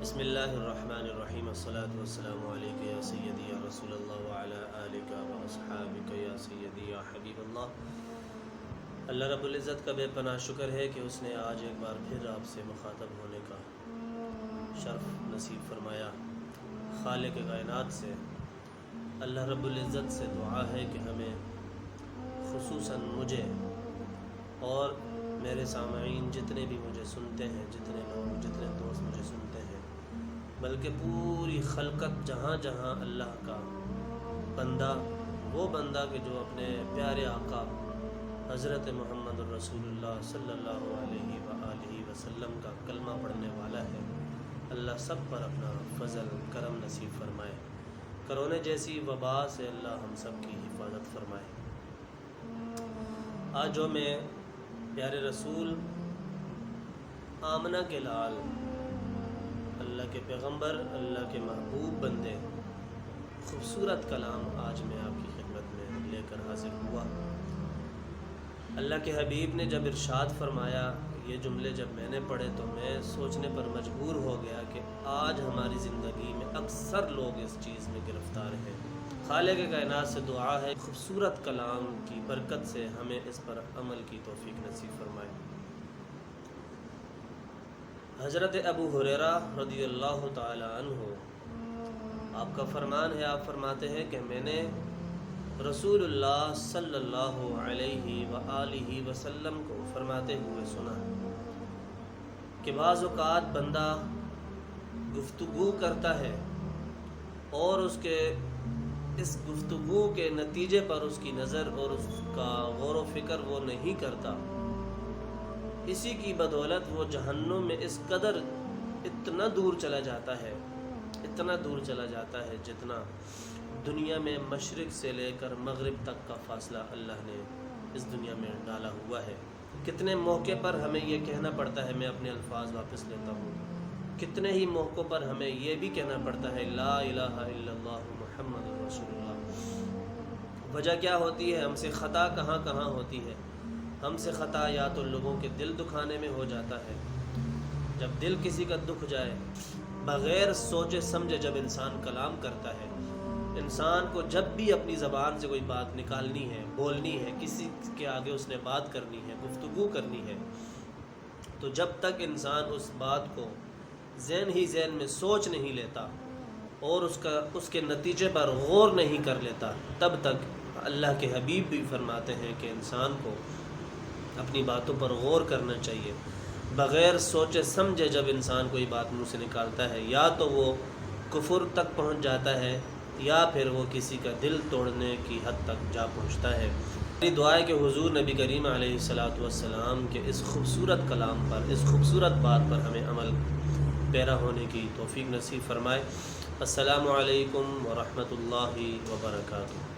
بسم اللہ الرحمن الرحیم الصلاۃ والسلام علیک یا سیدی یا رسول اللہ وعلی آلک و اصحابک یا سیدی یا حبیب اللہ۔ اللہ رب العزت کا بے پناہ شکر ہے کہ اس نے آج ایک بار پھر آپ سے مخاطب ہونے کا شرف نصیب فرمایا۔ خالق کائنات سے اللہ رب العزت سے دعا ہے کہ ہمیں خصوصاً مجھے اور میرے سامعین جتنے بھی مجھے سنتے ہیں، جتنے لوگ جتنے دوست مجھے سنتے ہیں، بلکہ پوری خلقت جہاں جہاں اللہ کا بندہ، وہ بندہ کہ جو اپنے پیارے آقا حضرت محمد الرسول اللہ صلی اللہ علیہ وآلہ وسلم کا کلمہ پڑھنے والا ہے، اللہ سب پر اپنا فضل کرم نصیب فرمائے۔ کرونے جیسی وبا سے اللہ ہم سب کی حفاظت فرمائے۔ آج جو میں پیارے رسول آمنہ کے لال، اللہ کے پیغمبر، اللہ کے محبوب بندے، خوبصورت کلام آج میں آپ کی خدمت میں لے کر حاضر ہوا۔ اللہ کے حبیب نے جب ارشاد فرمایا، یہ جملے جب میں نے پڑھے تو میں سوچنے پر مجبور ہو گیا کہ آج ہماری زندگی میں اکثر لوگ اس چیز میں گرفتار ہیں۔ خالق کائنات سے دعا ہے خوبصورت کلام کی برکت سے ہمیں اس پر عمل کی توفیق نصیب فرمائے۔ حضرت ابو ہریرہ رضی اللہ تعالی عنہ، آپ کا فرمان ہے، آپ فرماتے ہیں کہ میں نے رسول اللہ صلی اللہ علیہ وآلہ وسلم کو فرماتے ہوئے سنا کہ بعض اوقات بندہ گفتگو کرتا ہے اور اس گفتگو کے نتیجے پر اس کی نظر اور اس کا غور و فکر وہ نہیں کرتا، اسی کی بدولت وہ جہنم میں اس قدر اتنا دور چلا جاتا ہے جتنا دنیا میں مشرق سے لے کر مغرب تک کا فاصلہ اللہ نے اس دنیا میں ڈالا ہوا ہے۔ کتنے موقع پر ہمیں یہ کہنا پڑتا ہے، میں اپنے الفاظ واپس لیتا ہوں، کتنے ہی موقعوں پر ہمیں یہ بھی کہنا پڑتا ہے لا الہ الا اللہ محمد رسول اللہ۔ وجہ کیا ہوتی ہے؟ ہم سے خطا کہاں ہوتی ہے؟ ہم سے خطا یا تو لوگوں کے دل دکھانے میں ہو جاتا ہے۔ جب دل کسی کا دکھ جائے، بغیر سوچے سمجھے جب انسان کلام کرتا ہے، انسان کو جب بھی اپنی زبان سے کوئی بات نکالنی ہے، بولنی ہے، کسی کے آگے اس نے بات کرنی ہے، گفتگو کرنی ہے، تو جب تک انسان اس بات کو ذہن میں سوچ نہیں لیتا اور اس کے نتیجے پر غور نہیں کر لیتا، تب تک اللہ کے حبیب بھی فرماتے ہیں کہ انسان کو اپنی باتوں پر غور کرنا چاہیے۔ بغیر سوچے سمجھے جب انسان کوئی بات منہ سے نکالتا ہے، یا تو وہ کفر تک پہنچ جاتا ہے یا پھر وہ کسی کا دل توڑنے کی حد تک جا پہنچتا ہے۔ میری دعا ہے کہ حضور نبی کریم علیہ الصلاۃ والسلام کے اس خوبصورت کلام پر، اس خوبصورت بات پر ہمیں عمل پیرا ہونے کی توفیق نصیب فرمائے۔ السلام علیکم ورحمۃ اللہ وبرکاتہ۔